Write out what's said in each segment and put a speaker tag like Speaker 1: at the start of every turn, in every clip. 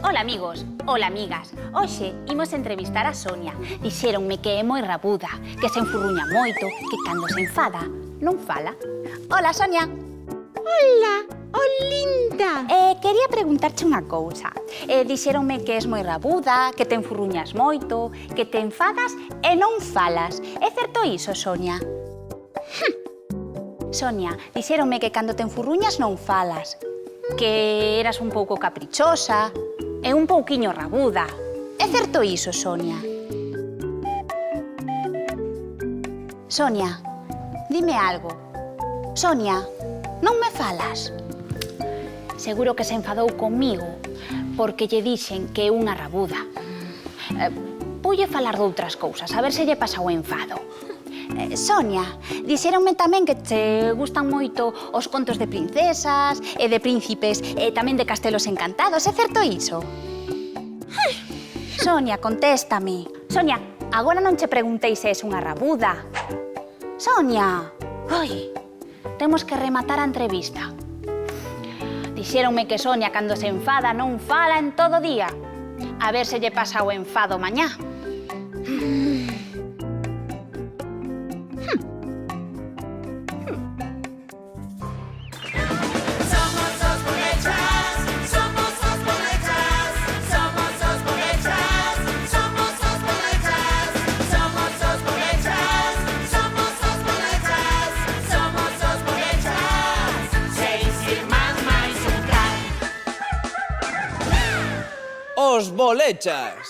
Speaker 1: Ola amigos, ola amigas. Hoxe imos entrevistar a Sonia. Dixéronme que é moi rabuda, que se enfurruña moito, que cando se enfada non fala. Ola Sonia.
Speaker 2: Ola, linda.
Speaker 1: Quería preguntarche unha cousa. Dixéronme que és moi rabuda, que te enfurruñas moito, que te enfadas e non falas. É certo iso, Sonia? Sonia, dixéronme que cando te enfurruñas non falas, que eras un pouco caprichosa e un pouquiño rabuda. É certo iso, Sonia? Sonia, dime algo. Sonia, non me falas? Seguro que se enfadou comigo porque lle dixen que é unha rabuda. Voulle falar doutras cousas, a ver se lle pasa o enfado. Sonia, dixéronme tamén que te gustan moito os contos de princesas e de príncipes e tamén de castelos encantados. É certo iso? Sonia, contéstame. Sonia, agora non che preguntei se és unha rabuda. Sonia, ai, temos que rematar a entrevista. Dixéronme que Sonia, cando se enfada, non fala en todo o día. A ver se lle pasa o enfado mañá.
Speaker 3: Os bolechas.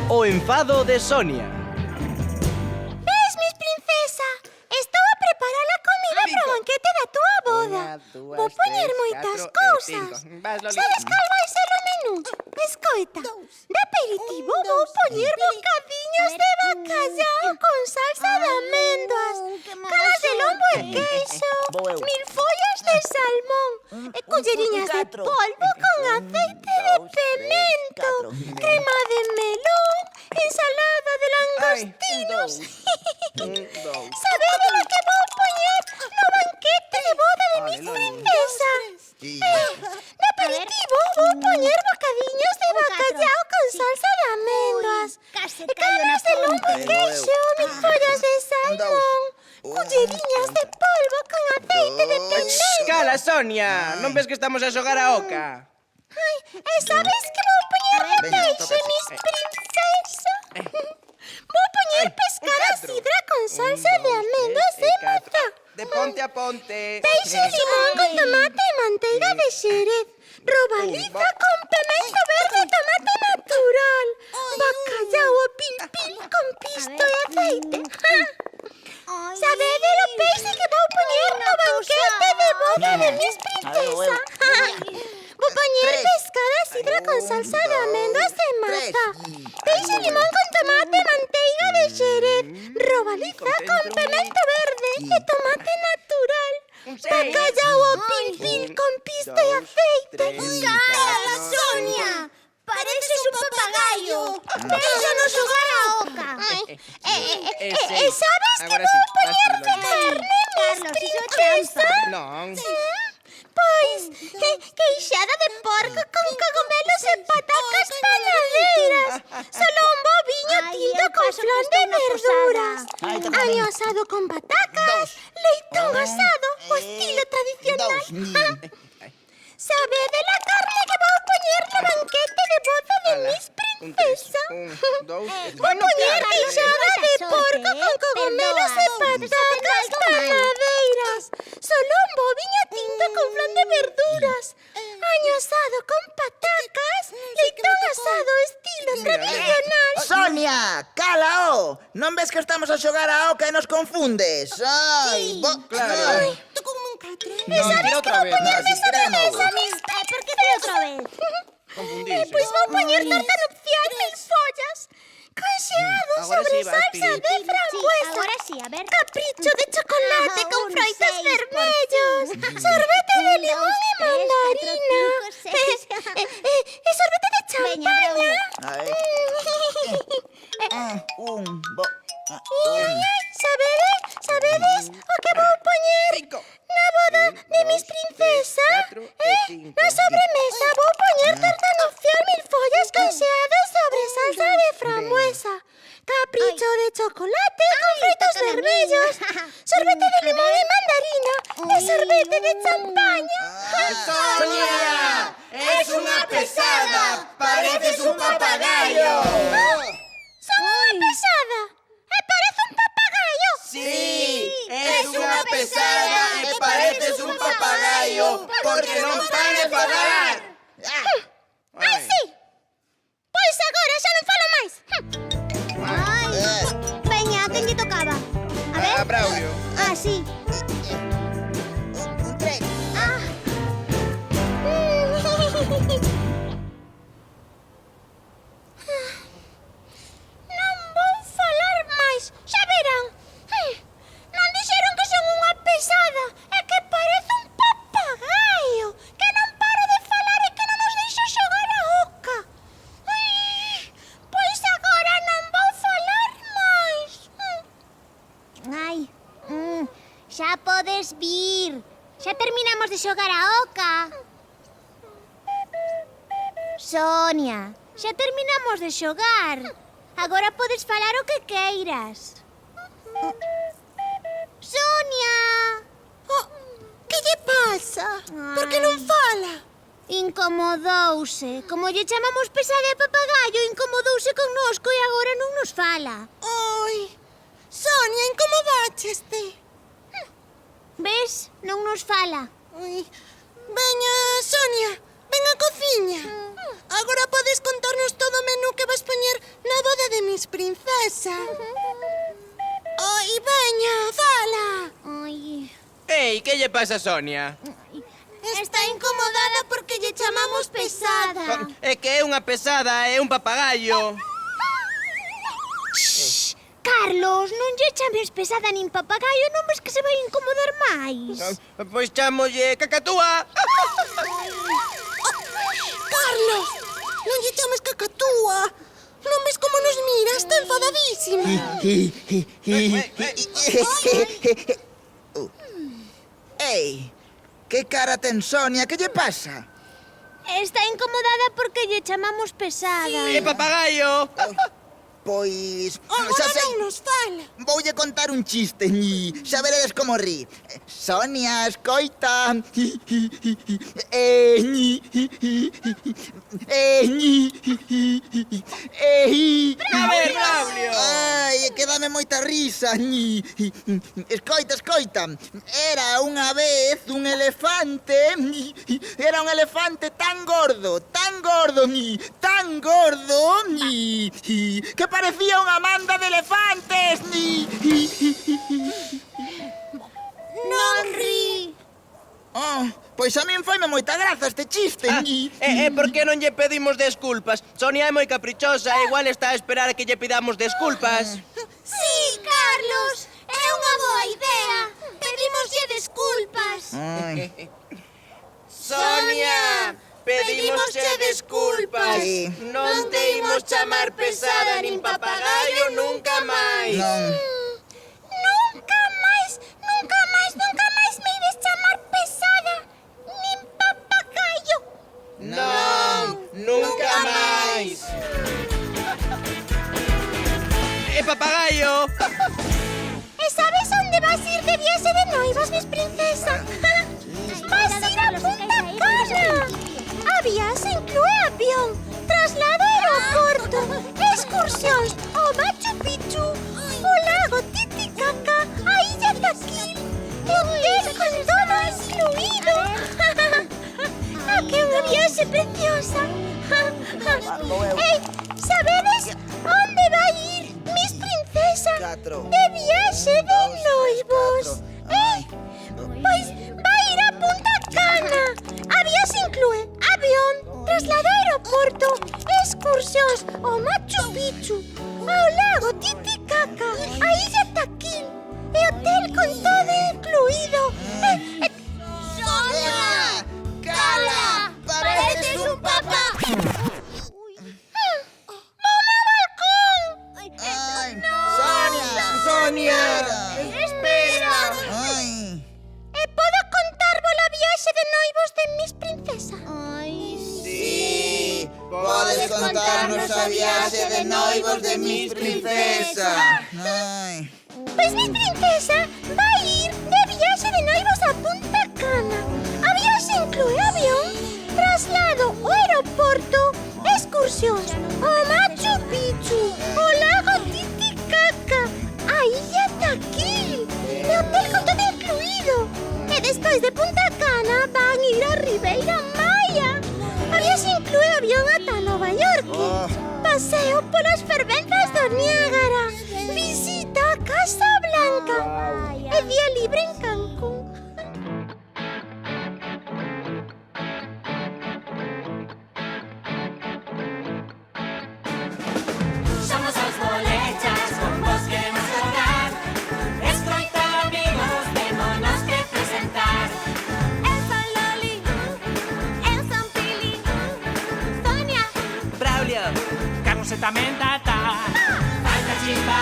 Speaker 3: O enfado de Sonia.
Speaker 2: Ves, mis princesa? Estou a preparar a comida para o banquete da túa boda. Vou poñer moitas cousas. Sabes cal vai ser o menú? Escoita, de aperitivo vou poñer bocadiños de bacallau con salsa de améndoas, calas de lombo e queixo, 1000 follas de salmón e culleriñas de polvo con aceite de pimento, crema de melón, ensalada de langostinos. Sabedes lo que vou poñer no banquete de boda de mis princesas? De aperitivo vou poñer bocadiños de bacallau con salsa de améndoas, calas de lombo e queixo, 1000 follas de salmón, culleriñas de polvo con aceite de pimento.
Speaker 3: Cala, Sonia! Non ves que estamos a xogar a oca?
Speaker 2: Ai, e sabes que vou poñer de peixe, mis princesas? Vou poñer pescada sidra con salsa de améndoas e mazá.
Speaker 3: De ponte a ponte.
Speaker 2: Peixe de limón con tomate e manteiga de xerez. Robaliza con pimento verde e tomate natural. Bacallau ao pil-pil con pisto e aceite. Sabedes o peixe que vou poñer no banquete de boda de mis princesas? Vou poñer pescada sidra con salsa de améndoas e mazá. Peixe limón con tomate e manteiga de xerez. Robaliza con pimento verde e tomate natural. Bacallau ao pil-pil con pisto e aceite.
Speaker 4: ¡Cala, Sonia! Pareces un papagayo. Déxanos xogar a oca.
Speaker 2: E sabes que vou poñer de carne, mis princesas?
Speaker 3: Non.
Speaker 2: Pois, queixada de porco con cogumelos e patacas panadeiras. Solombo, viño tinto con flan de verduras. Año asado con patacas. Leitón asado, o estilo tradicional. Sabedes la carne que vou poñer no banquete de boda de mis princesas? Vou poñer queixada de porco con cogumelos e patacas panadeiras. Solombo, viño tinto con flan de verduras. Año asado con patacas. Leitón asado, estilo tradicional.
Speaker 5: Sonia, calao! Non ves que estamos a xogar a oca e nos confundes? Ai,
Speaker 3: Claro.
Speaker 4: Tú como un catre.
Speaker 3: Non, tira outra vez.
Speaker 4: ¿Por qué te otra vez?
Speaker 3: Confundíse.
Speaker 2: Pois vou poñer torta nupcial 1000 follas. Conxeado
Speaker 3: Agora
Speaker 2: sobre
Speaker 3: sí, vas,
Speaker 2: salsa
Speaker 3: Pili.
Speaker 2: de frambuesa.
Speaker 4: Ahora sí, a ver.
Speaker 2: Capricho de chocolate con
Speaker 4: Un
Speaker 2: froitos
Speaker 4: 6 por
Speaker 2: vermellos. Sorbete de limón e mandarina. E sorbete de champaña.
Speaker 4: Veña,
Speaker 5: A ver. Un, bo...
Speaker 2: Sabedes o que vou poñer
Speaker 3: 5.
Speaker 2: na boda de Miss Princesa?
Speaker 3: 4 e 5.
Speaker 2: Na sobremesa vou poñer torta no fiel, milfollas canseadas sobre salsa de frambuesa, capricho de chocolate con freitos vermellos, sorbete de limón y mandarina e sorbete de champaña.
Speaker 3: ¡Sonia! ¡Es una pesada! ¡Pareces un papagayo!
Speaker 2: Son unha pesada e parece un papagayo.
Speaker 3: ¡Sí! ¡Es una pesada e pareces un papagayo porque non para de falar!
Speaker 2: Ah, sí? Pois agora xa non falo máis.
Speaker 4: Ai. Veña, a quen lle tocaba? A ver.
Speaker 3: A Braulio.
Speaker 4: Ah, sí.
Speaker 5: Un tren.
Speaker 4: Ah.
Speaker 2: Non vou falar máis, xa verán. Non dixeron que son unha pesada, é que parece un papagaio, que non paro de falar e que non nos deixa xogar a oca. Pois agora non vou falar máis.
Speaker 4: Ai. Xa podes vir. Xa terminamos de xogar a oca. Sonia, xa terminamos de xogar. Agora podes falar o que queiras. Sonia!
Speaker 2: Que lle pasa? Por que non fala?
Speaker 4: Incomodouse. Como lle chamamos pesada e papagayo, incomodouse connosco e agora non nos fala.
Speaker 2: Ai, Sonia, incomodácheste.
Speaker 4: Ves? Non nos fala.
Speaker 2: Ai, veña, Sonia, ven á cociña. Agora podes contarnos todo o menú que vas poñer na boda de Miss Princesa. Ai, veña, fala.
Speaker 4: Ai.
Speaker 3: Ei, que lle pasa a Sonia?
Speaker 2: Está incomodada porque lle chamamos pesada.
Speaker 3: É que é unha pesada, é un papagayo.
Speaker 4: Carlos, non lle chames pesada nin papagayo, non ves que se vai incomodar máis.
Speaker 3: Pois chamolle cacatúa.
Speaker 2: Carlos, non lle chames cacatúa. Non ves como nos mira, está enfadadísima.
Speaker 5: Ei, que cara ten Sonia? Que lle pasa?
Speaker 4: Está incomodada porque lle chamamos pesada.
Speaker 3: É papagayo.
Speaker 5: Pois...
Speaker 2: Agora
Speaker 5: xa sei.
Speaker 2: non nos fala.
Speaker 5: Voulle contar un chiste, xa veredes como ri. Sonia, escoita.
Speaker 3: A ver, Braulio.
Speaker 5: Ai, que dame moita risa. Escoita, escoita. Era unha vez un elefante. Era un elefante tan gordo, tan gordo, tan gordo, que parecía unha manda de elefantes.
Speaker 2: Non ri.
Speaker 5: Oh, pois a min foime moita graza este chiste.
Speaker 3: E por que non lle pedimos desculpas? Sonia é moi caprichosa e igual está a esperar a que lle pidamos desculpas.
Speaker 2: Sí, Carlos, é unha boa idea. Pedimoslle desculpas.
Speaker 5: Ai,
Speaker 3: Sonia, pedimosche desculpas.
Speaker 5: Sí.
Speaker 3: Non te imos chamar pesada nin papagayo nunca máis.
Speaker 5: non.
Speaker 2: Nunca máis me ides chamar pesada nin papagayo.
Speaker 3: Non, nunca máis. Papagayo.
Speaker 2: E sabes onde vas ir de viaxe de noivas, Miss Princesa? Vas ir a Punta Cana. A viaxe inclúe avión, traslado a aeroporto, excursións ao Machu Picchu, o lago Titicaca, a Illa Taquil, e hotel con todo incluído. Ah, que unha viaxe preciosa. Ei, sabedes onde vai ir Miss Princesa?
Speaker 5: Catro.
Speaker 2: De viaxe de noivos.
Speaker 5: Ai.
Speaker 2: Pois vai ir a Punta Cana. A viaxe inclúe avión, traslado a aeroporto, excursións ao Machu Picchu, ao lago Titicaca, a Illa Taquil e hotel con todo incluído.
Speaker 5: Sonia! Cala! Pareces un papa! Ai, Sonia!
Speaker 2: Miss Princesa?
Speaker 4: Ai,
Speaker 5: Sí, podes contarnos a viaxe de noivos de Miss Princesa. Ai.
Speaker 2: Pois Miss Princesa vai ir de viaxe de noivos a Punta Cana. A viaxe inclúe avión, traslado ao aeroporto, excursións ao Machu Picchu, o lago Titicaca, a illa Taquil, e hotel con todo incluído. E despois de Punta Cana van ir a Ribeira Maya. A viaxe inclúe avión ata Nova York, paseo polas fervenzas do Niágara, visita a Casa Blanca e día libre en Cancún.
Speaker 6: Somos os bolechas, con vos queremos xogar. Escoitar amigos, vémonos que presentar.
Speaker 2: Eu son Loli, eu son Pili, Sonia.
Speaker 3: Braulio.
Speaker 6: Carlos e tamén Tata. Falta chispa,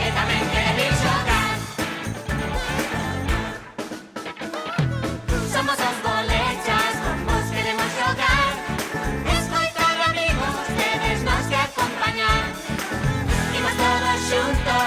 Speaker 6: e tamén quere vir xogar. Somos os bolechas, con vos queremos xogar. Escoitar amigos, tedes nos que acompañar. Imos todos xuntos